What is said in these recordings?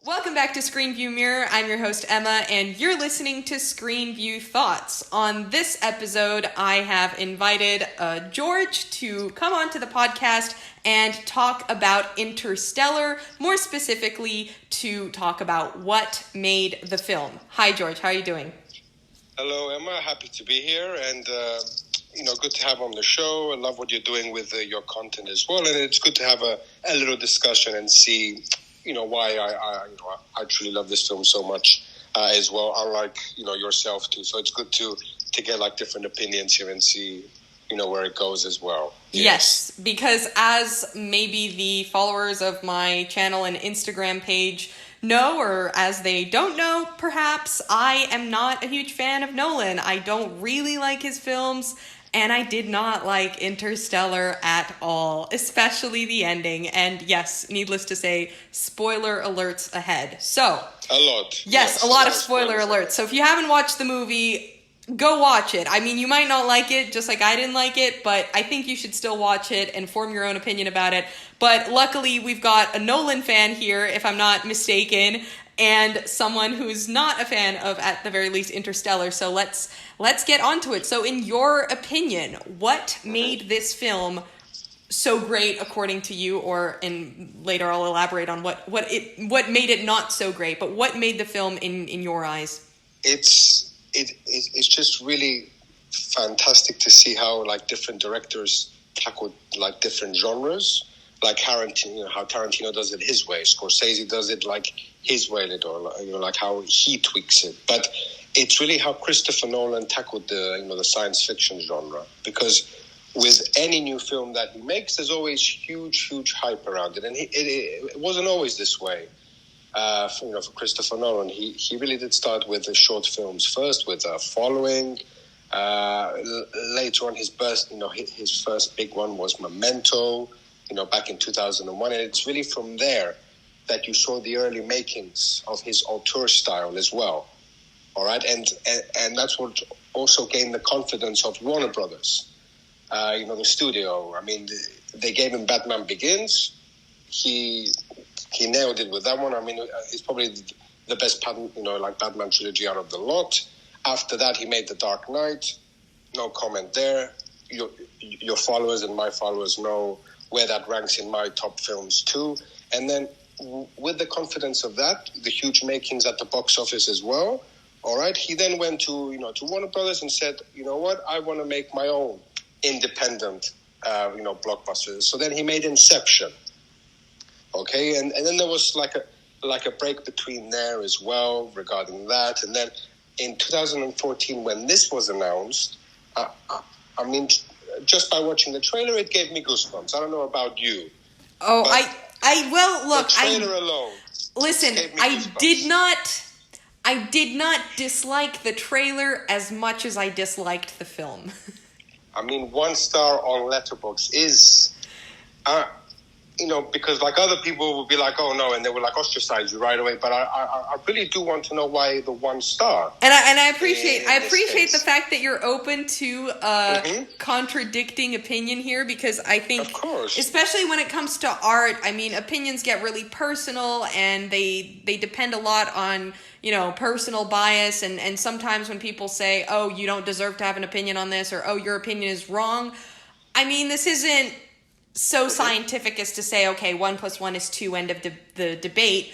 Welcome back to Screen View Mirror. I'm your host, Emma, and you're listening to Screen View Thoughts. On this episode, I have invited George to come onto the podcast and talk about Interstellar, more specifically to talk about what made the film. Hi, George. How are you doing? Hello, Emma. Happy to be here, and good to have on the show. I love what you're doing with your content as well, and it's good to have a little discussion and see why I truly love this film so much as well, unlike yourself too. So it's good to get like different opinions here and see where it goes as well. Yes, because as maybe the followers of my channel and Instagram page know, or as they don't know, perhaps, I am not a huge fan of Nolan. I don't really like his films. And I did not like Interstellar at all, especially the ending. And yes, needless to say, spoiler alerts ahead. So, a lot. Yes, a lot of spoiler alerts. So if you haven't watched the movie, go watch it. I mean, you might not like it, just like I didn't like it, but I think you should still watch it and form your own opinion about it. But luckily, we've got a Nolan fan here, if I'm not mistaken, and someone who's not a fan of, at the very least, Interstellar. So let's get onto it. So in your opinion, what made this film so great according to you, or later I'll elaborate on what made it not so great, but what made the film in your eyes? It's just really fantastic to see how like different directors tackle like different genres. Like Tarantino, how Tarantino does it his way. Scorsese does it like his way, or like how he tweaks it. But it's really how Christopher Nolan tackled the science fiction genre. Because with any new film that he makes, there's always huge hype around it, and it wasn't always this way. For Christopher Nolan, he really did start with the short films first, with Following. Later on, his first big one was Memento. Back in 2001, and it's really from there that you saw the early makings of his auteur style as well. All right, and that's what also gained the confidence of Warner Brothers, the studio. I mean, they gave him Batman Begins. He nailed it with that one. I mean, it's probably the best Batman trilogy out of the lot. After that, he made The Dark Knight. No comment there. Your followers and my followers know where that ranks in my top films too. And then with the confidence of that, the huge makings at the box office as well, all right, he then went to Warner Brothers and said, you know what, I want to make my own independent blockbusters. So then he made Inception. Okay, and then there was like a break between there as well regarding that. And then in 2014, when this was announced, I mean, just by watching the trailer, it gave me goosebumps. I don't know about you. Oh, look, the trailer alone. Listen, I did not dislike the trailer as much as I disliked the film. I mean, 1 star on Letterboxd is, because like other people would be like, oh no, and they would like ostracize you right away. But I really do want to know why the 1 star. And I appreciate the fact that you're open to contradicting opinion here, because I think, of course, especially when it comes to art, I mean, opinions get really personal, and they depend a lot on personal bias, and sometimes when people say, oh, you don't deserve to have an opinion on this, or oh, your opinion is wrong. I mean, this isn't so scientific as to say, okay, 1 + 1 is 2, end of the debate.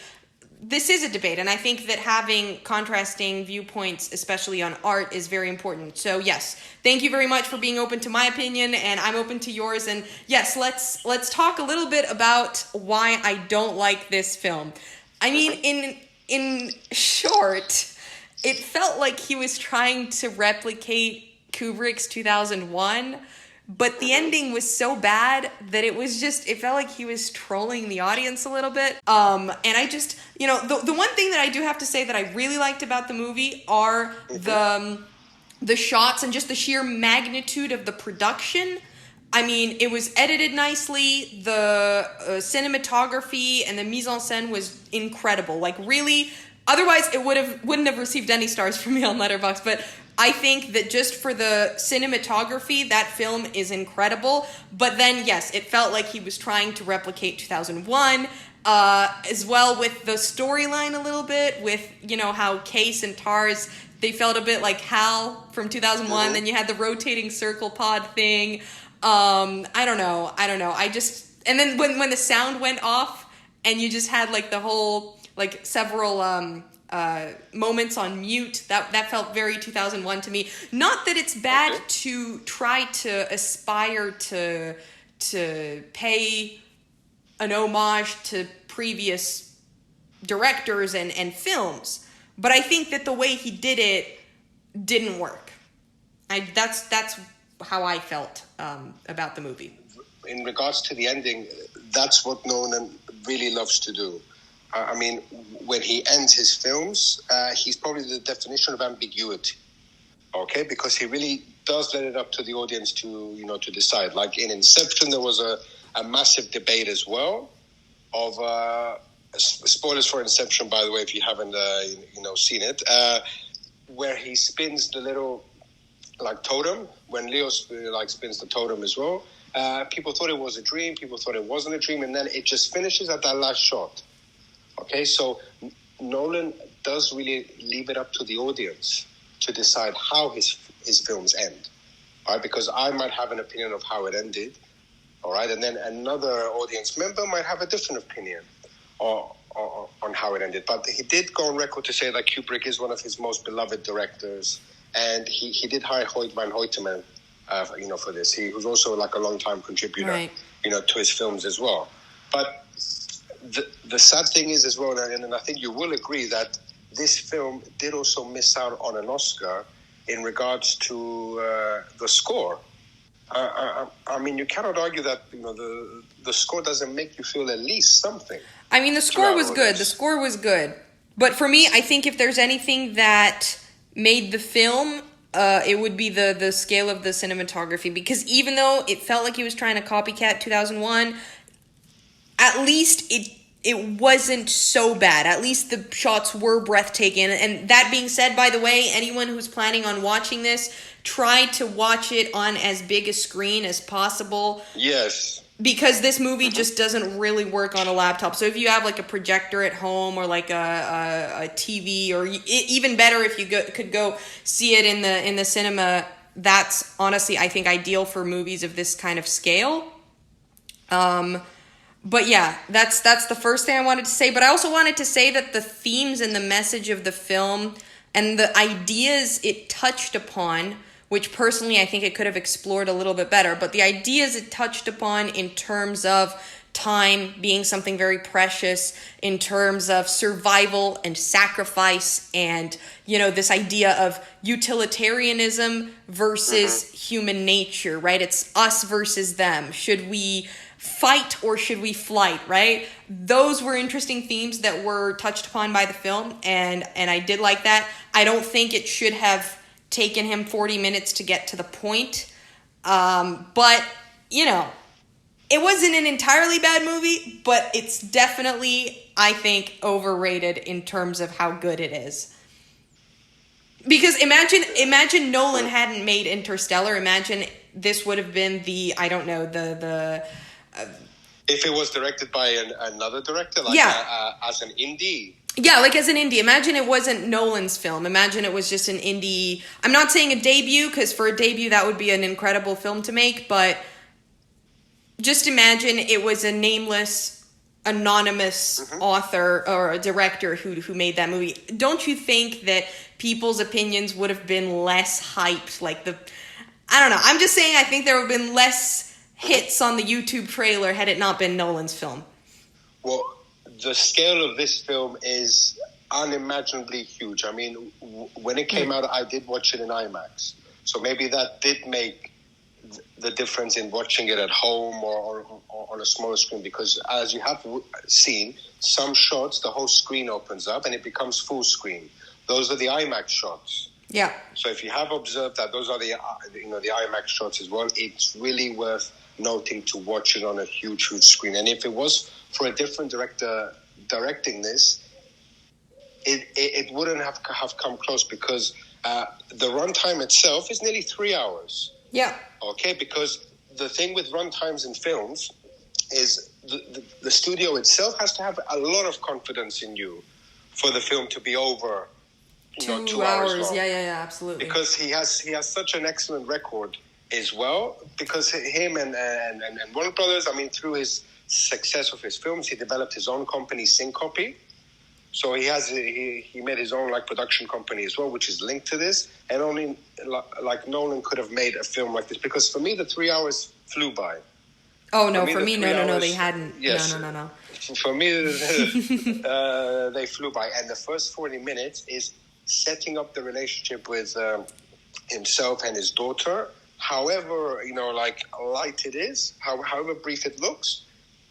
This is a debate, and I think that having contrasting viewpoints, especially on art, is very important. So yes, thank you very much for being open to my opinion, and I'm open to yours. And yes, let's talk a little bit about why I don't like this film. I mean, in short, it felt like he was trying to replicate Kubrick's 2001. But the ending was so bad that it felt like he was trolling the audience a little bit. And I just, the one thing that I do have to say that I really liked about the movie are the shots and just the sheer magnitude of the production. I mean, it was edited nicely. The cinematography and the mise en scène was incredible. Like, really, otherwise it wouldn't have received any stars from me on Letterboxd. But I think that just for the cinematography, that film is incredible. But then, yes, it felt like he was trying to replicate 2001. as well with the storyline a little bit, with, you know, how Case and Tars, they felt a bit like Hal from 2001. Mm-hmm. Then you had the rotating circle pod thing. I don't know. And then when the sound went off and you just had like the whole, like several moments on mute, that felt very 2001 to me. Not that it's bad to try to aspire to pay an homage to previous directors and films, but I think that the way he did it didn't work. That's how I felt about the movie. In regards to the ending, that's what Nolan really loves to do. I mean, when he ends his films, he's probably the definition of ambiguity. Okay, because he really does let it up to the audience to decide. Like in Inception, there was a massive debate as well of spoilers for Inception, by the way, if you haven't seen it, where he spins the little like totem. When Leo spins the totem as well, people thought it was a dream. People thought it wasn't a dream, and then it just finishes at that last shot. Okay, so Nolan does really leave it up to the audience to decide how his films end. All right, because I might have an opinion of how it ended. All right, and then another audience member might have a different opinion on how it ended. But he did go on record to say that Kubrick is one of his most beloved directors, and he did hire Hoyt van Hoytema, for this. He was also like a long-time contributor, right, to his films as well. But the sad thing is as well, and I think you will agree that this film did also miss out on an Oscar in regards to the score. I mean, you cannot argue that the score doesn't make you feel at least something. I mean, the score was good. The score was good. But for me, I think if there's anything that made the film, it would be the scale of the cinematography. Because even though it felt like he was trying to copycat 2001, at least it wasn't so bad. At least the shots were breathtaking. And that being said, by the way, anyone who's planning on watching this, try to watch it on as big a screen as possible. Yes. Because this movie just doesn't really work on a laptop. So if you have like a projector at home or like a TV, or even better if you could go see it in the cinema, that's honestly, I think, ideal for movies of this kind of scale. But yeah, that's the first thing I wanted to say. But I also wanted to say that the themes and the message of the film and the ideas it touched upon, which personally I think it could have explored a little bit better, but the ideas it touched upon in terms of time being something very precious, in terms of survival and sacrifice, and, this idea of utilitarianism versus human nature, right? It's us versus them. Should we fight or should we flight, right? Those were interesting themes that were touched upon by the film, and I did like that. I don't think it should have taken him 40 minutes to get to the point. But, it wasn't an entirely bad movie, but it's definitely, I think, overrated in terms of how good it is. Because imagine Nolan hadn't made Interstellar. Imagine this would have been if it was directed by another director, as an indie. Yeah, like as an indie. Imagine it wasn't Nolan's film. Imagine it was just an indie. I'm not saying a debut, because for a debut that would be an incredible film to make, but just imagine it was a nameless, anonymous author or a director who made that movie. Don't you think that people's opinions would have been less hyped? I don't know. I'm just saying I think there would have been less hits on the YouTube trailer had it not been Nolan's film. Well, the scale of this film is unimaginably huge. I mean, when it came out, I did watch it in IMAX. So maybe that did make the difference in watching it at home or on a smaller screen, because as you have seen, some shots, the whole screen opens up and it becomes full screen. Those are the IMAX shots. Yeah. So if you have observed that those are the IMAX shots as well, it's really worth noting to watch it on a huge screen. And if it was for a different director directing this, it wouldn't have come close, because the runtime itself is nearly 3 hours. Yeah. Okay, because the thing with runtimes in films is the studio itself has to have a lot of confidence in you for the film to be over, 2 hours long. Yeah, absolutely. Because he has such an excellent record as well. Because him and Warner Brothers, I mean, through his success of his films, he developed his own company, Syncope. So he made his own production company as well, which is linked to this. And only Nolan could have made a film like this, because for me the 3 hours flew by. Oh no, for me no, they hadn't. Yes, No. For me, they flew by, and the first 40 minutes is setting up the relationship with himself and his daughter. However, light it is, however brief it looks,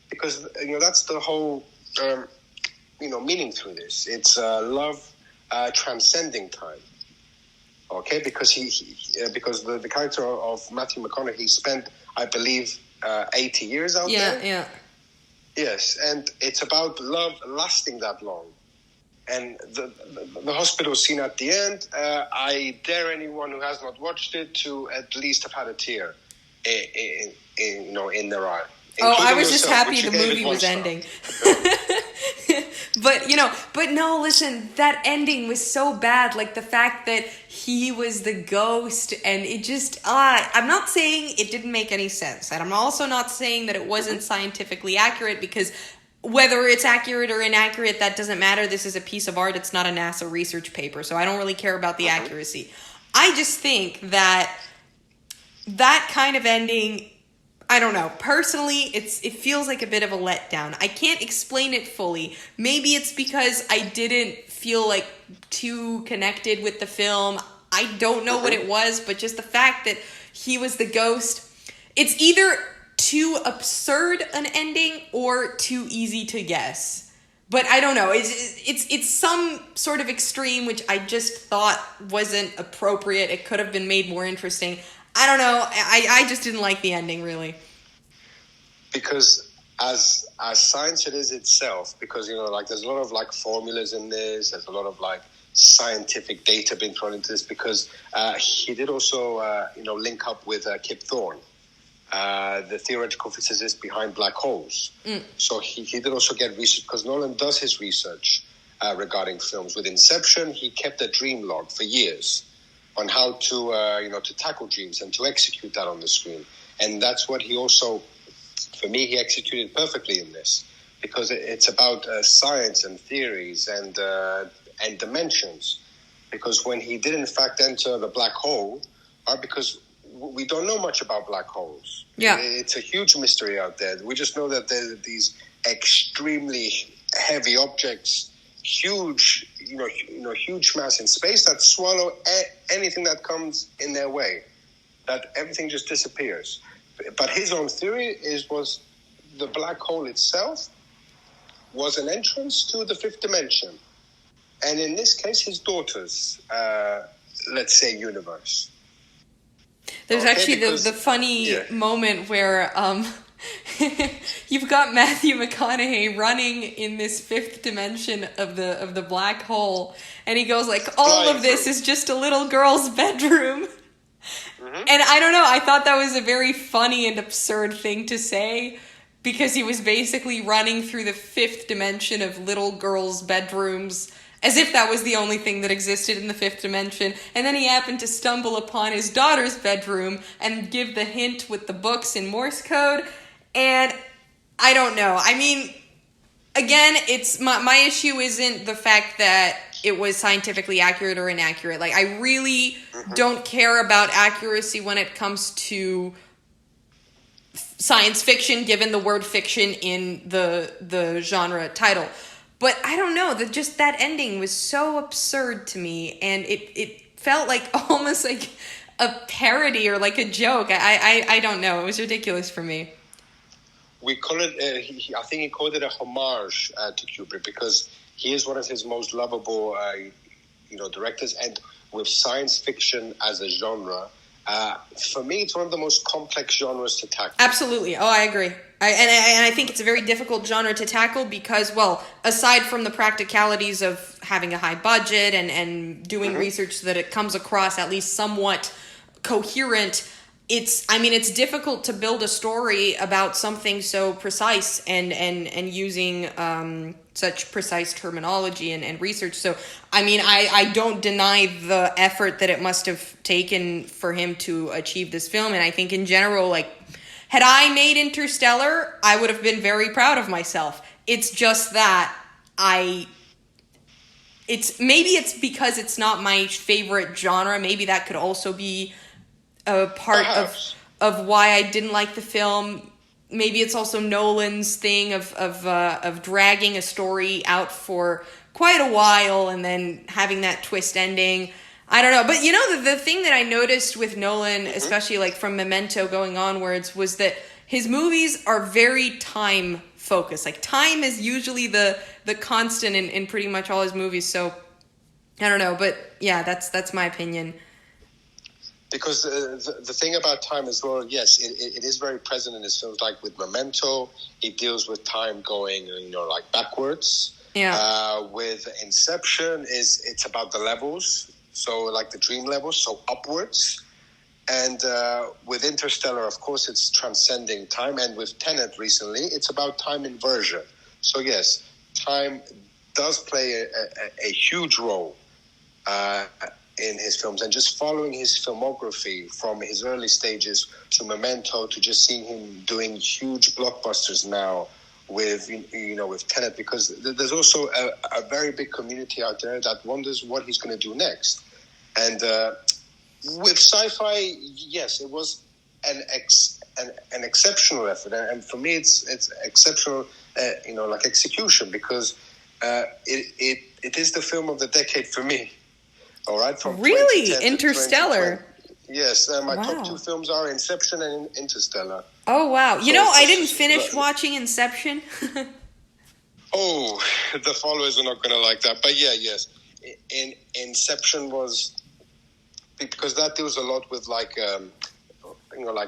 because that's the whole meaning through this. It's love transcending time. Okay, because because the character of Matthew McConaughey spent, I believe, 80 years out there. Yeah. Yes, and it's about love lasting that long. And the hospital scene at the end, I dare anyone who has not watched it to at least have had a tear in their eye. I was just happy the movie was ending. But no, listen, that ending was so bad. Like the fact that he was the ghost, and it just, I'm not saying it didn't make any sense. And I'm also not saying that it wasn't scientifically accurate, because whether it's accurate or inaccurate, that doesn't matter. This is a piece of art. It's not a NASA research paper. So I don't really care about the accuracy. I just think that kind of ending, I don't know. Personally, it feels like a bit of a letdown. I can't explain it fully. Maybe it's because I didn't feel too connected with the film. I don't know what it was, but just the fact that he was the ghost. It's either too absurd an ending or too easy to guess. But I don't know. It's some sort of extreme, which I just thought wasn't appropriate. It could have been made more interesting. I don't know. I just didn't like the ending, really. Because as science it is itself, because, there's a lot of, formulas in this. There's a lot of, scientific data being thrown into this, because he did also, link up with Kip Thorne, the theoretical physicist behind black holes. So he did also get research, because Nolan does his research regarding films. With Inception, he kept a dream log for years on how to tackle dreams and to execute that on the screen. And that's what he also, for me, he executed perfectly in this, because it's about science and theories and dimensions. Because when he did in fact enter the black hole, because we don't know much about black holes. Yeah, it's a huge mystery out there. We just know that there are these extremely heavy objects, huge, huge mass in space that swallow anything that comes in their way. That everything just disappears. But his own theory was the black hole itself was an entrance to the fifth dimension, and in this case, his daughter's, let's say, universe. There's actually the funny moment where you've got Matthew McConaughey running in this fifth dimension of the black hole, and he goes all of this is just a little girl's bedroom. And I don't know, I thought that was a very funny and absurd thing to say, because he was basically running through the fifth dimension of little girls' bedrooms, as if that was the only thing that existed in the fifth dimension. And then he happened to stumble upon his daughter's bedroom and give the hint with the books in Morse code. And I don't know. I mean, again, it's my issue isn't the fact that it was scientifically accurate or inaccurate. I really don't care about accuracy when it comes to science fiction, given the word fiction in the genre title. But I don't know, just that ending was so absurd to me, and it felt almost like a parody or a joke. I don't know. It was ridiculous for me. We call it, I think he called it a homage to Kubrick, because he is one of his most lovable, directors. And with science fiction as a genre, for me, it's one of the most complex genres to tackle. Absolutely. Oh, I agree. And I think it's a very difficult genre to tackle because, well, aside from the practicalities of having a high budget and doing research so that it comes across at least somewhat coherent, it's difficult to build a story about something so precise and using such precise terminology and research. So, I mean, I don't deny the effort that it must have taken for him to achieve this film. And I think in general, like, had I made Interstellar, I would have been very proud of myself. It's just that it's because it's not my favorite genre. Maybe that could also be a part of why I didn't like the film. Maybe it's also Nolan's thing of dragging a story out for quite a while and then having that twist ending. I don't know. But you know, the thing that I noticed with Nolan, especially like from Memento going onwards, was that his movies are very time focused. Like, time is usually the constant in pretty much all his movies. So I don't know, but yeah, that's my opinion. Because the thing about time as well, yes, it is very present in his films. Like with Memento, he deals with time going, like backwards. Yeah. With Inception, it's about the levels, so like the dream levels, so upwards. And with Interstellar, of course, it's transcending time. And with Tenet recently, it's about time inversion. So yes, time does play a huge role in his films, and just following his filmography from his early stages to Memento to just seeing him doing huge blockbusters now with Tenet, because there's also a very big community out there that wonders what he's going to do next. And with sci-fi, yes, it was an exceptional effort, and for me it's exceptional, like execution, because it is the film of the decade for me. All right, from really Interstellar. Yes, my top two films are Inception and Interstellar. Oh wow! I didn't finish watching Inception. Oh, the followers are not going to like that, but yes, Inception was, because that deals a lot with like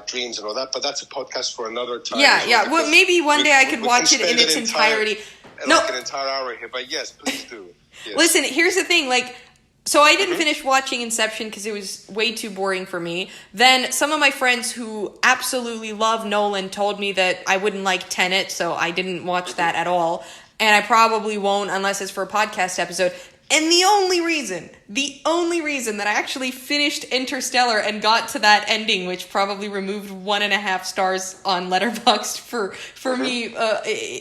dreams and all that. But that's a podcast for another time. Yeah. Well, maybe one day I could watch it in its entirety. Like an entire hour here, but yes, please do. Yes. Listen, here's the thing, like. So I didn't finish watching Inception because it was way too boring for me. Then some of my friends who absolutely love Nolan told me that I wouldn't like Tenet, so I didn't watch that at all. And I probably won't unless it's for a podcast episode. And the only reason that I actually finished Interstellar and got to that ending, which probably removed 1.5 stars on Letterboxd for me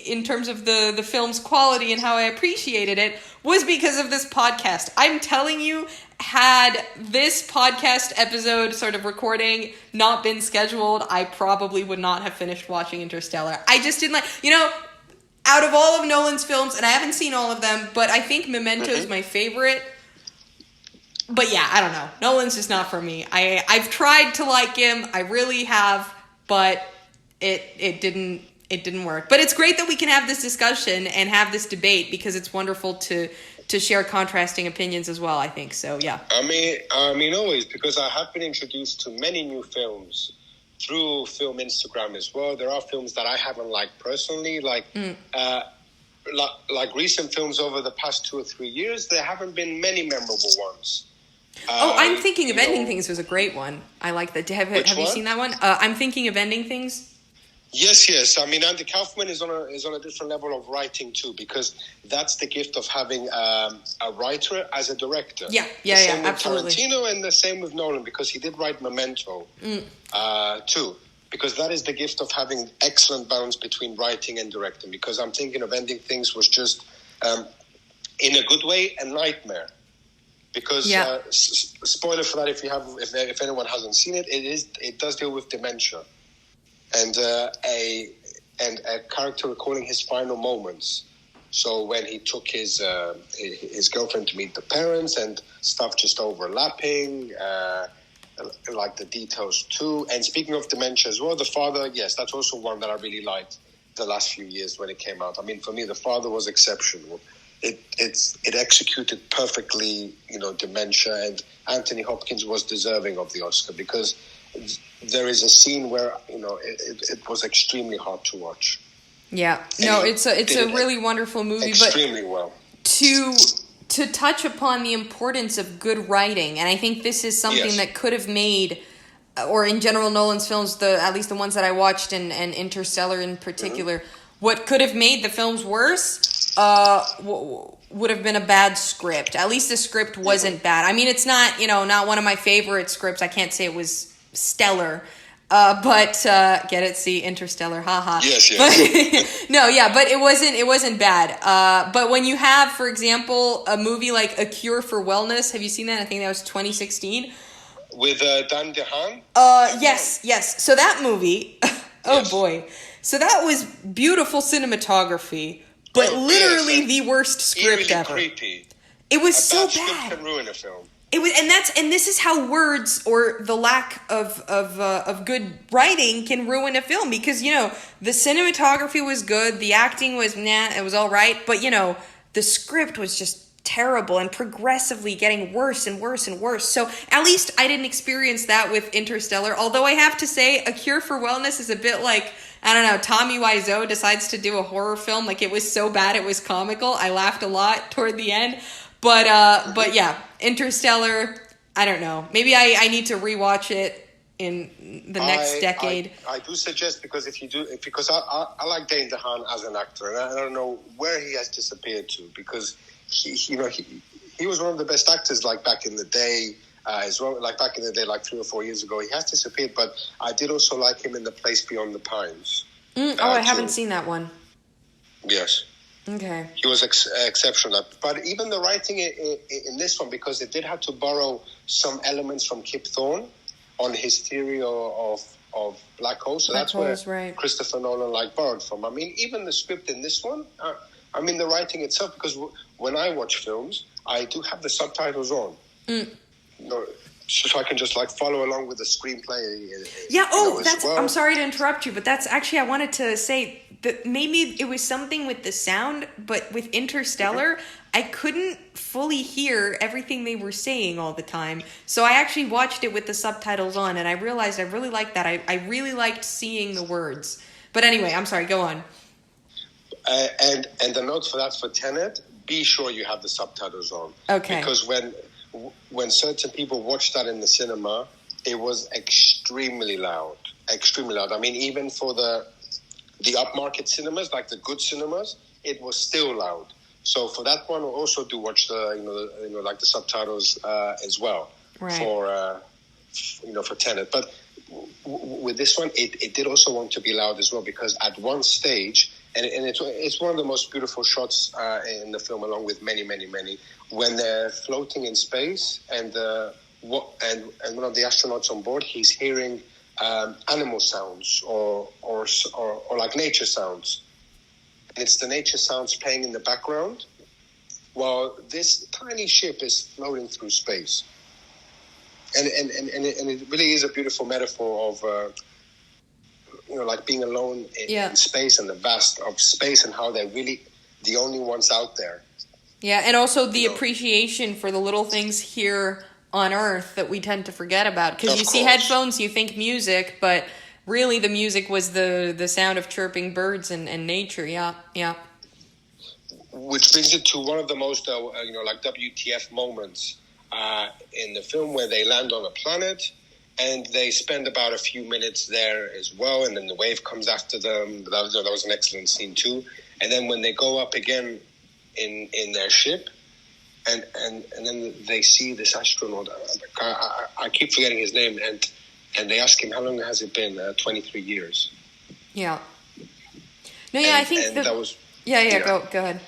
in terms of the film's quality and how I appreciated it, was because of this podcast. I'm telling you, had this podcast episode sort of recording not been scheduled, I probably would not have finished watching Interstellar. I just didn't like, out of all of Nolan's films, and I haven't seen all of them, but I think Memento is my favorite. But yeah, I don't know. Nolan's just not for me. I've tried to like him. I really have, but it didn't work. But it's great that we can have this discussion and have this debate, because it's wonderful to share contrasting opinions as well, I think. So, yeah. I mean, always, because I have been introduced to many new films through film Instagram as well. There are films that I haven't liked personally, like recent films over the past 2 or 3 years. There haven't been many memorable ones. I'm Thinking of Ending Things was a great one. I like that. Have you seen that one? I'm Thinking of Ending Things. Yes. I mean, Andy Kaufman is on a different level of writing too, because that's the gift of having a writer as a director. Yeah, absolutely. Tarantino, and the same with Nolan, because he did write Memento too. Because that is the gift of having excellent balance between writing and directing. Because I'm Thinking of Ending Things was just, in a good way, a nightmare. Because spoiler for that, if anyone hasn't seen it, it does deal with dementia. And a character recalling his final moments. So when he took his girlfriend to meet the parents, and stuff just overlapping, like the details too. And speaking of dementia as well, The Father, yes, that's also one that I really liked the last few years when it came out. I mean, for me, The Father was exceptional. It executed perfectly, dementia, and Anthony Hopkins was deserving of the Oscar, because there is a scene where it was extremely hard to watch. Yeah, no, it's a really wonderful movie, extremely well. To touch upon the importance of good writing, and I think this is something that could have made or in general Nolan's films, at least the ones that I watched, and Interstellar in particular, what could have made the films worse would have been a bad script. At least the script wasn't bad. I mean, it's not, not one of my favorite scripts. I can't say it was stellar. But get it? See, Interstellar, haha. Yes. But, no, yeah, but it wasn't bad. But when you have, for example, a movie like A Cure for Wellness, have you seen that? I think that was 2016. With Dan DeHaan? Yes. So that movie, Yes. boy. So that was beautiful cinematography, but literally the worst script eerily ever. Creepy. It was A so bad script bad. can ruin a film. It was, and this is how words or the lack of good writing can ruin a film, because the cinematography was good, the acting was it was all right, but the script was just terrible and progressively getting worse and worse and worse. So at least I didn't experience that with Interstellar. Although I have to say, A Cure for Wellness is a bit like, I don't know, Tommy Wiseau decides to do a horror film. Like, it was so bad it was comical. I laughed a lot toward the end. But yeah, Interstellar, I don't know. Maybe I need to rewatch it in the next decade. I do suggest, because because I like Dane DeHaan as an actor, and I don't know where he has disappeared to, because he was one of the best actors, like back in the day, as well, like back in the day, like 3 or 4 years ago. He has disappeared, but I did also like him in The Place Beyond the Pines. I haven't seen that one. Yes. Okay. He was exceptional. But even the writing in this one, because it did have to borrow some elements from Kip Thorne on his theory of black holes. So that's where right. Christopher Nolan borrowed from. I mean, even the script in this one, the writing itself, because when I watch films, I do have the subtitles on. So I can just follow along with the screenplay. Yeah. I'm sorry to interrupt you, but that's actually, I wanted to say that maybe it was something with the sound, but with Interstellar, I couldn't fully hear everything they were saying all the time. So I actually watched it with the subtitles on, and I realized I really liked that. I really liked seeing the words. But anyway, I'm sorry. Go on. And the notes for that for Tenet, be sure you have the subtitles on. Okay. Because when certain people watched that in the cinema, it was extremely loud. Extremely loud. I mean, even for the upmarket cinemas, like the good cinemas, it was still loud. So for that one, we'll also do watch the subtitles as well. Right. For Tenet. But with this one, it did also want to be loud as well, because at one stage, and it's one of the most beautiful shots in the film, along with many, many, many, when they're floating in space, and one of the astronauts on board, he's hearing animal sounds or like nature sounds. And it's the nature sounds playing in the background while this tiny ship is floating through space. And it really is a beautiful metaphor of being alone in space, and the vast of space, and how they're really the only ones out there. Yeah, and also the appreciation for the little things here on Earth that we tend to forget about. Because you see headphones, you think music, but really the music was the sound of chirping birds and nature. Yeah. Which brings it to one of the most WTF moments in the film, where they land on a planet, and they spend about a few minutes there as well, and then the wave comes after them. That was an excellent scene too. And then when they go up again in their ship, and then they see this astronaut. I keep forgetting his name, and they ask him, how long has it been? 23 years. Yeah. No, yeah, I think that was... Yeah, go ahead.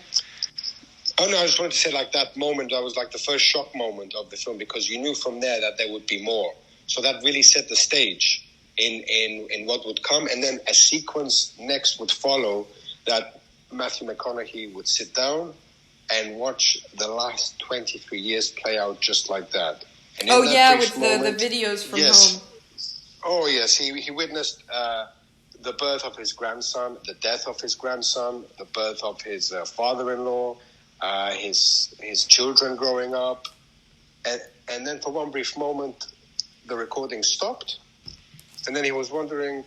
Oh, no, I just wanted to say, that moment, that was the first shock moment of the film, because you knew from there that there would be more. So that really set the stage in what would come. And then a sequence next would follow, that Matthew McConaughey would sit down and watch the last 23 years play out just like that. And with the videos from home. Oh, yes. He witnessed the birth of his grandson, the death of his grandson, the birth of his father-in-law, his children growing up. And then for one brief moment, the recording stopped. And then he was wondering,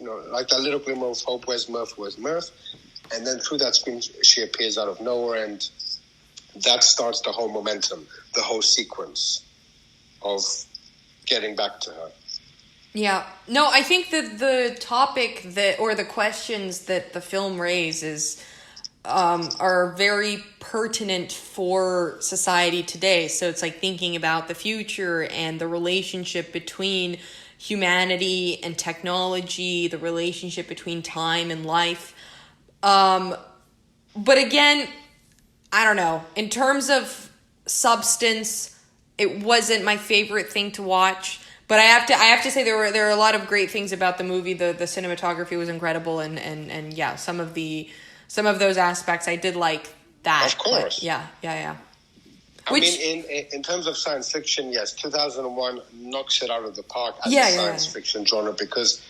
like that little glimmer of hope, where's Murph, where's Murph? And then through that screen, she appears out of nowhere, and that starts the whole momentum, the whole sequence of getting back to her. Yeah. No, I think that the topic that, or the questions that the film raises are very pertinent for society today. So it's like thinking about the future and the relationship between humanity and technology, the relationship between time and life. But again, I don't know. In terms of substance, it wasn't my favorite thing to watch. But I have to say there were a lot of great things about the movie. The cinematography was incredible, and yeah, some of those aspects I did like that. Of course. But yeah. I mean, in terms of science fiction, yes, 2001 knocks it out of the park as a science fiction genre because,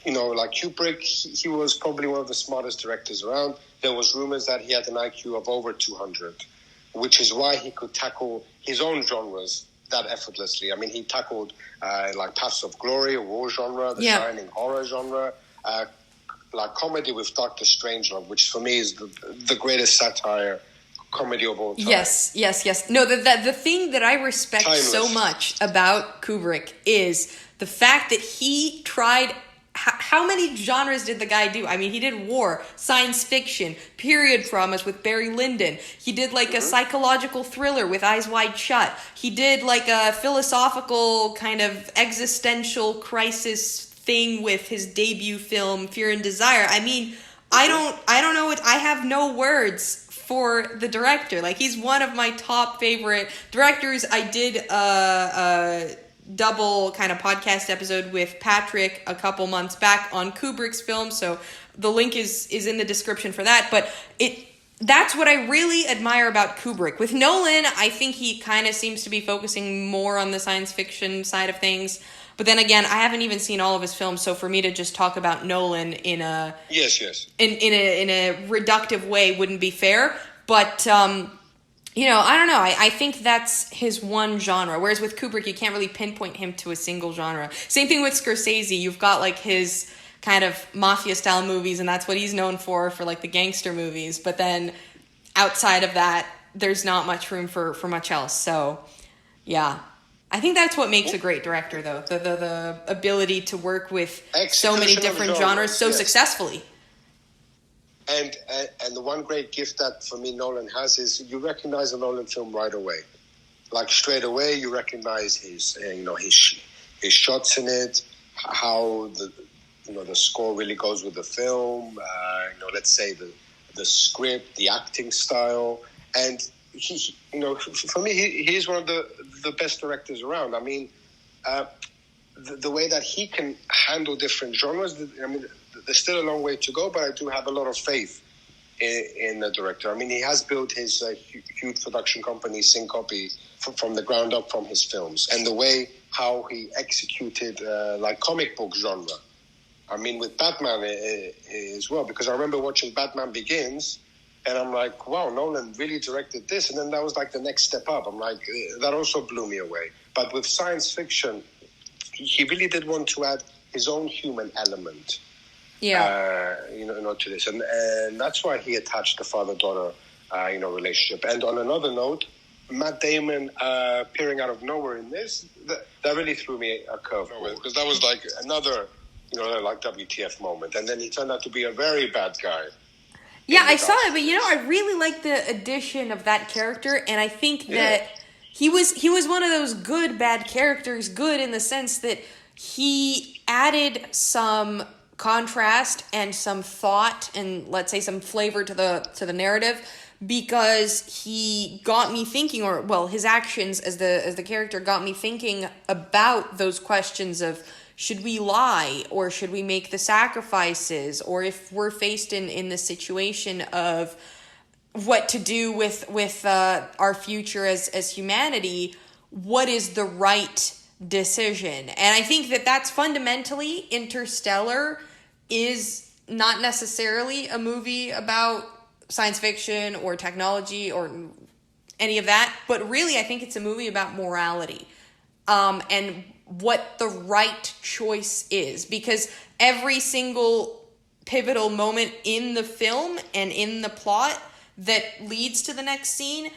like Kubrick, he was probably one of the smartest directors around. There was rumors that he had an IQ of over 200, which is why he could tackle his own genres that effortlessly. I mean, he tackled like Paths of Glory, a war genre, the Shining horror genre, like comedy with Doctor Strangelove, which for me is the greatest satire comedy of all time. Yes. No, the thing that I respect so much about Kubrick is the fact that he tried. How many genres did the guy do? I mean, he did war, science fiction, period dramas with Barry Lyndon. He did like a psychological thriller with Eyes Wide Shut. He did like a philosophical kind of existential crisis thing with his debut film Fear and Desire. I mean, I don't know I have no words for the director. Like, he's one of my top favorite directors. I did double kind of podcast episode with Patrick a couple months back on Kubrick's film, so the link is in the description for that. But that's what I really admire about Kubrick. With Nolan, I think he kind of seems to be focusing more on the science fiction side of things. But then again, I haven't even seen all of his films, so for me to just talk about Nolan in a in a reductive way wouldn't be fair. But I don't know. I think that's his one genre. Whereas with Kubrick, you can't really pinpoint him to a single genre. Same thing with Scorsese. You've got like his kind of mafia style movies, and that's what he's known for like the gangster movies. But then outside of that, there's not much room for much else. So yeah, I think that's what makes a great director, though. The ability to work with so many different genres so successfully. And the one great gift that, for me, Nolan has is you recognize a Nolan film right away. Like, straight away, you recognize his shots in it, how the score really goes with the film, let's say the script, the acting style. And, for me, he's one of the best directors around. I mean, the way that he can handle different genres, there's still a long way to go, but I do have a lot of faith in the director. I mean, he has built his huge production company, Syncope, from the ground up from his films. And the way how he executed like comic book genre. I mean, with Batman as well, because I remember watching Batman Begins, and I'm like, wow, Nolan really directed this. And then that was like the next step up. I'm like, that also blew me away. But with science fiction, he really did want to add his own human element. To this, and that's why he attached the father-daughter, relationship. And on another note, Matt Damon appearing out of nowhere in this, that really threw me a curveball, because that was like another, like WTF moment. And then he turned out to be a very bad guy. Yeah, I saw it, but I really like the addition of that character, and I think that he was one of those good bad characters. Good in the sense that he added some contrast and some thought and, let's say, some flavor to the narrative, because he got me thinking, or his actions as the character got me thinking about those questions of, should we lie, or should we make the sacrifices, or if we're faced in the situation of what to do with our future as humanity, what is the right decision? And I think that's fundamentally, Interstellar is not necessarily a movie about science fiction or technology or any of that, but really I think it's a movie about morality, and what the right choice is, because every single pivotal moment in the film and in the plot that leads to the next scene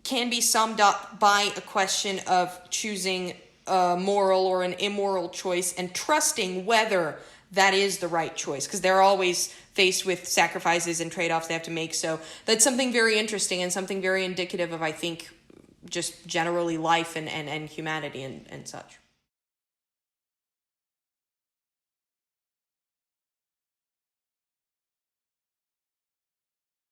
can be summed up by a question of choosing a moral or an immoral choice and trusting whether that is the right choice, because they're always faced with sacrifices and trade-offs they have to make. So that's something very interesting and something very indicative of, I think, just generally life and humanity and such.